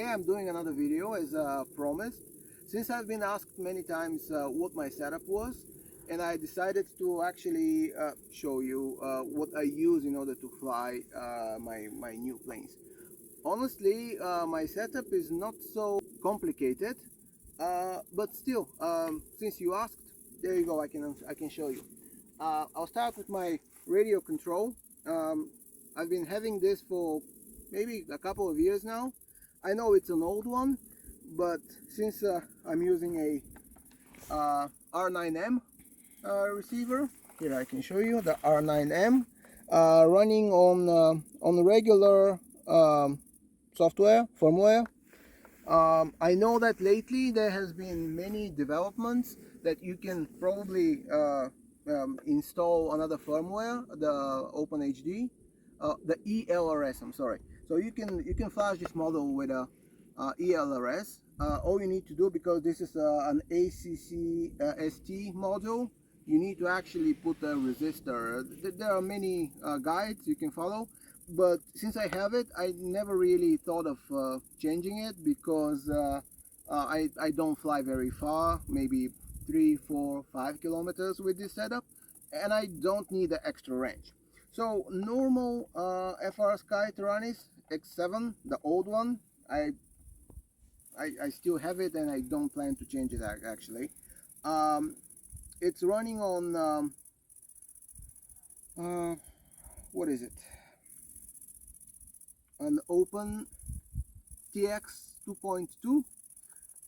today I'm doing another video as promised. Since I've been asked many times what my setup was, and I decided to actually show you what I use in order to fly my new planes. Honestly, my setup is not so complicated, but still, since you asked, there you go. I can show you. I'll start with my radio control. I've been having this for maybe a couple of years now. I know it's an old one, but since I'm using a R9M receiver, here I can show you the R9M running on regular software firmware. I know that lately there has been many developments that you can probably install another firmware, the OpenHD, the ELRS. I'm sorry. So you can flash this model with a ELRS. All you need to do, because this is an ACC ST module, you need to actually put a resistor. There are many guides you can follow, but since I have it, I never really thought of changing it, because I don't fly very far, maybe 3, 4, 5 kilometers with this setup, and I don't need the extra range. So normal FR Sky Taranis X7, the old one, I still have it, and I don't plan to change it actually. It's running on what is it? An Open TX 2.2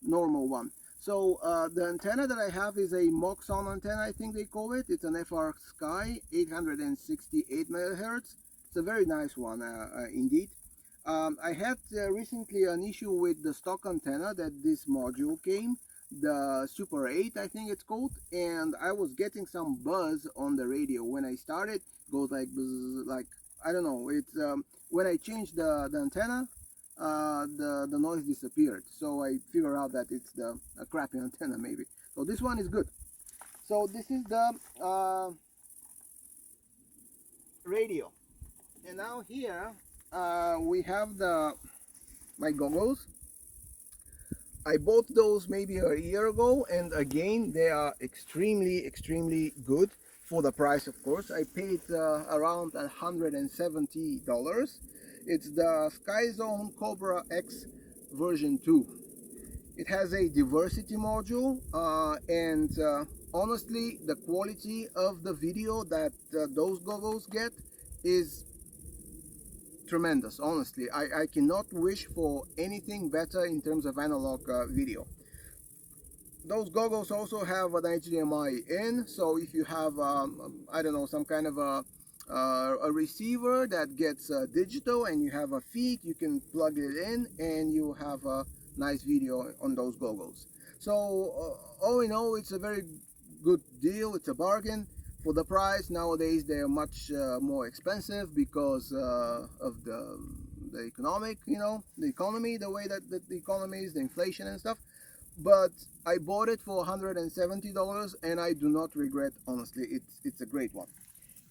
normal one. So the antenna that I have is a Moxon antenna, I think they call it. It's an FR Sky 868 megahertz. It's a very nice one indeed. I had recently an issue with the stock antenna that this module came, the Super 8 I think it's called, and I was getting some buzz on the radio when I started. It goes like buzz, like I don't know. It's when I changed the antenna, the noise disappeared. So I figure out that it's a crappy antenna maybe. So this one is good. So this is the radio, and now here we have my goggles. I bought those maybe a year ago, and again they are extremely good for the price. Of course, I paid around $170. It's the SkyZone Cobra X version 2. It has a diversity module, and honestly, the quality of the video that those goggles get is tremendous. Honestly, I cannot wish for anything better in terms of analog video. Those goggles also have an HDMI in, so if you have I don't know, some kind of a receiver that gets digital and you have a feed, you can plug it in and you have a nice video on those goggles. So all in all, it's a very good deal. It's a bargain for the price. Nowadays they're much more expensive because of the economic, the economy, the way that the economy is, the inflation and stuff. But I bought it for $170, and I do not regret. Honestly, it's a great one.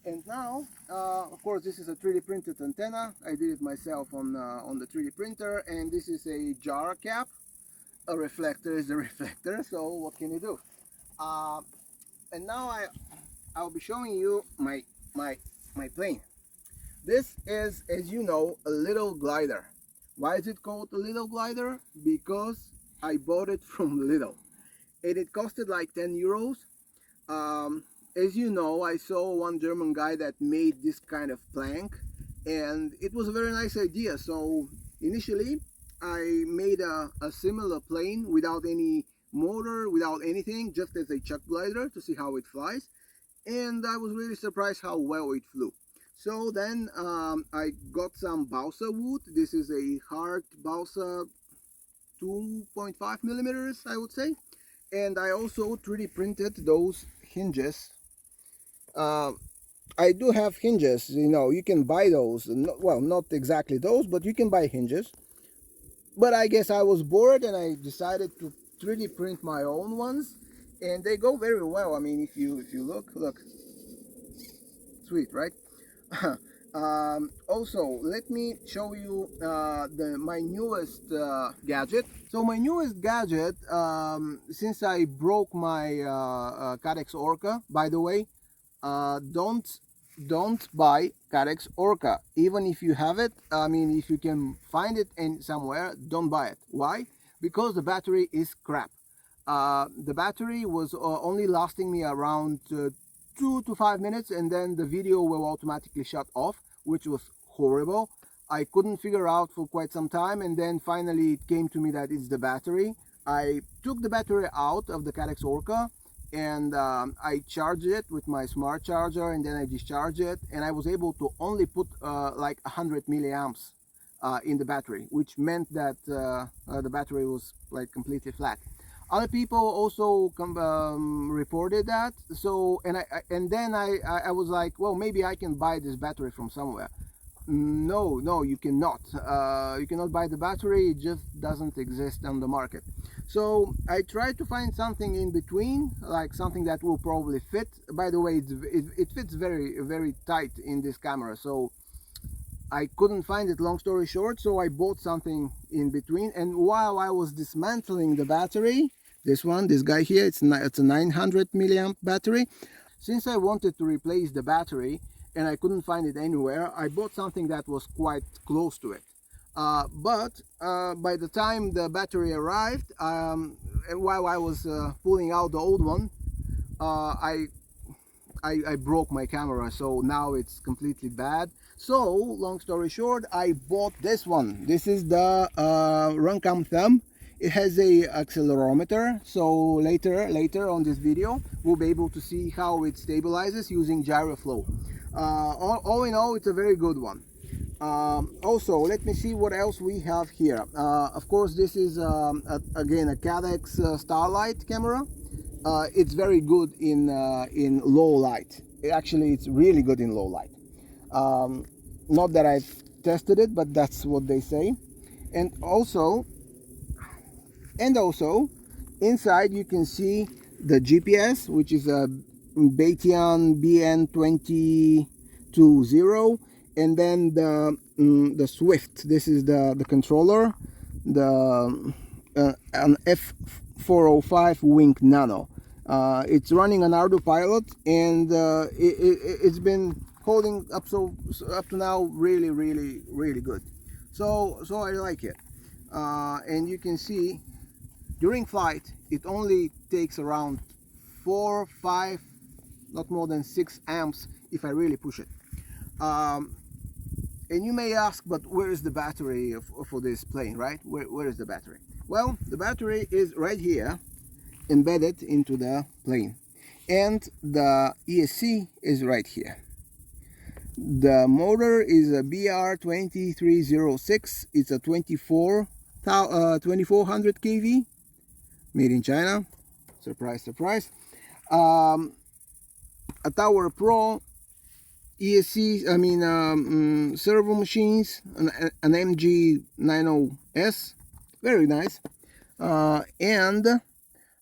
And now, of course, this is a 3D printed antenna. I did it myself on the 3D printer, and this is a jar cap. A reflector is a reflector, so what can you do? And now I'll be showing you my plane. This is, as you know, a little glider. Why is it called a little glider? Because I bought it from Lidl, and it costed like 10 euros. As you know, I saw one German guy that made this kind of plank, and it was a very nice idea. So initially I made a similar plane without any motor, without anything, just as a chuck glider to see how it flies, and I was really surprised how well it flew. So then I got some balsa wood. This is a hard balsa, 2.5 millimeters, I would say, and I also 3D printed those hinges. I do have hinges, you can buy those. Well, not exactly those, but you can buy hinges. But I guess I was bored and I decided to 3D print my own ones, and they go very well. I mean, if you look, sweet, right? Also, let me show you my newest gadget. So my newest gadget, since I broke my Cadex Orca, by the way, don't buy Cadex Orca. Even if you have it, I mean, if you can find it in somewhere, don't buy it. Why? Because the battery is crap. The battery was only lasting me around 2 to 5 minutes, and then the video will automatically shut off, which was horrible. I couldn't figure out for quite some time, and then finally it came to me that it's the battery. I took the battery out of the Cadex Orca, and I charged it with my smart charger, and then I discharged it, and I was able to only put like 100 milliamps in the battery, which meant that the battery was like completely flat. Other people also reported that. So, and then I was like, well, maybe I can buy this battery from somewhere. No, you cannot. You cannot buy the battery. It just doesn't exist on the market. So I tried to find something in between, like something that will probably fit. By the way, it fits very tight in this camera. So I couldn't find it, long story short, so I bought something in between. And while I was dismantling the battery, this guy here, it's a 900 milliamp battery. Since I wanted to replace the battery and I couldn't find it anywhere, I bought something that was quite close to it. But by the time the battery arrived, while I was pulling out the old one, I broke my camera, so now it's completely bad. So long story short, I bought this one. This is the Runcam Thumb. It has a accelerometer, so later on this video we'll be able to see how it stabilizes using gyroflow. All in all, it's a very good one. Also, let me see what else we have here. Of course, this is again a Cadex Starlight camera. It's very good in low light. Actually, it's really good in low light. Not that I've tested it, but that's what they say. And also inside you can see the GPS, which is a Baytian BN2020, and then the Swift. This is the controller, the an F405 Wing Nano. It's running an Arduino Pilot, and it's been holding up to now really good. So I like it. And you can see during flight it only takes around 4, 5, not more than 6 amps if I really push it. And you may ask, but where is the battery for this plane, right? Where is the battery? Well, the battery is right here, embedded into the plane, and the ESC is right here. The motor is a BR2306. It's a 2400 kV, made in China. Surprise. A Tower Pro ESC, servo machines, an MG90S, very nice. And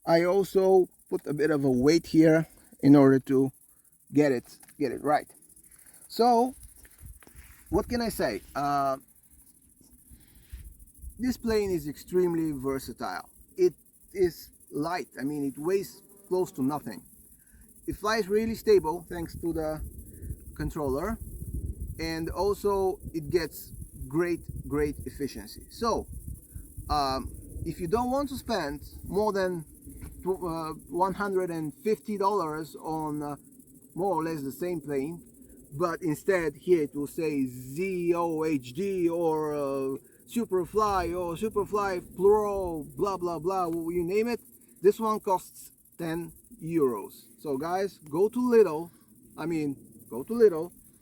I also put a bit of a weight here in order to get it right. So what can I say? This plane is extremely versatile. It is light. I mean, it weighs close to nothing. It flies really stable thanks to the controller, and also it gets great efficiency. So if you don't want to spend more than $150 on more or less the same plane, but instead here it will say ZOHD or Superfly or Superfly Pro, blah blah blah, you name it, this one costs 10 euros. So guys, go to Lidl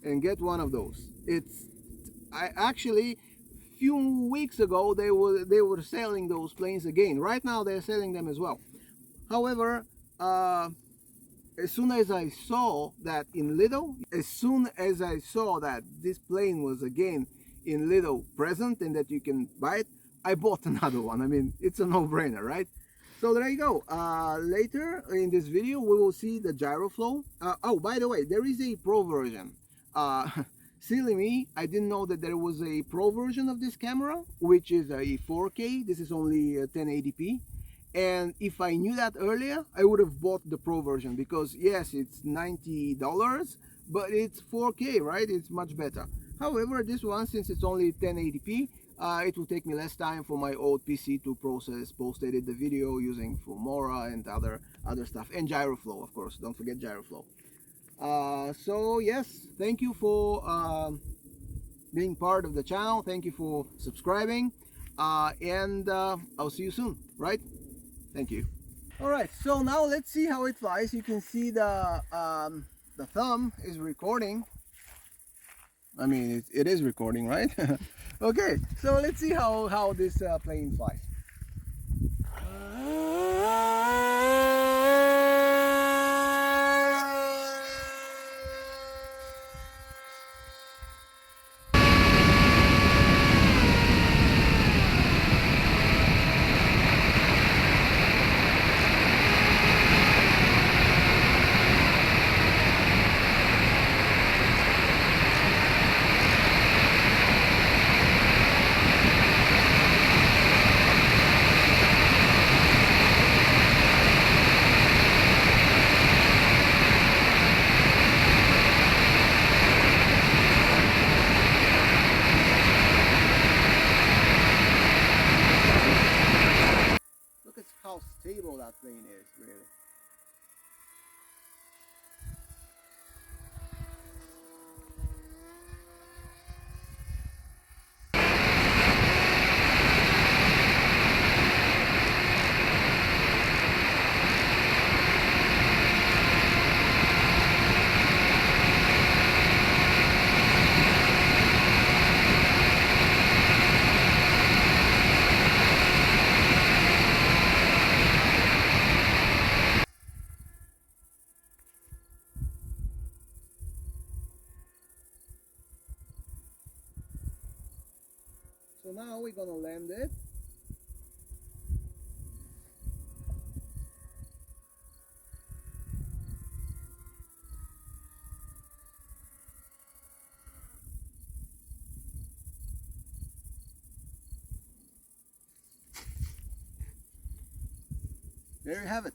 and get one of those. I actually, few weeks ago they were selling those planes again. Right now they're selling them as well. However, as soon as I saw that in Lidl, as soon as I saw that this plane was again in Lidl present and that you can buy it, I bought another one. I mean, it's a no-brainer, right? So there you go. Later in this video we will see the gyroflow. Oh, by the way, there is a pro version. Silly me, I didn't know that there was a pro version of this camera, which is a 4K. This is only 1080p. And if I knew that earlier, I would have bought the pro version, because yes, it's $90, but it's 4K, right? It's much better. However, this one, since it's only 1080p, it will take me less time for my old PC to process, post-edit the video using Filmora and other stuff, and Gyroflow, of course. Don't forget Gyroflow. So yes, thank you for being part of the channel. Thank you for subscribing, and I'll see you soon, right? Thank you. All right, so now let's see how it flies. You can see the thumb is recording. I mean, it is recording, right? Okay, so let's see how this plane flies. Look at how stable that plane is, really. So now we're gonna land it. There you have it.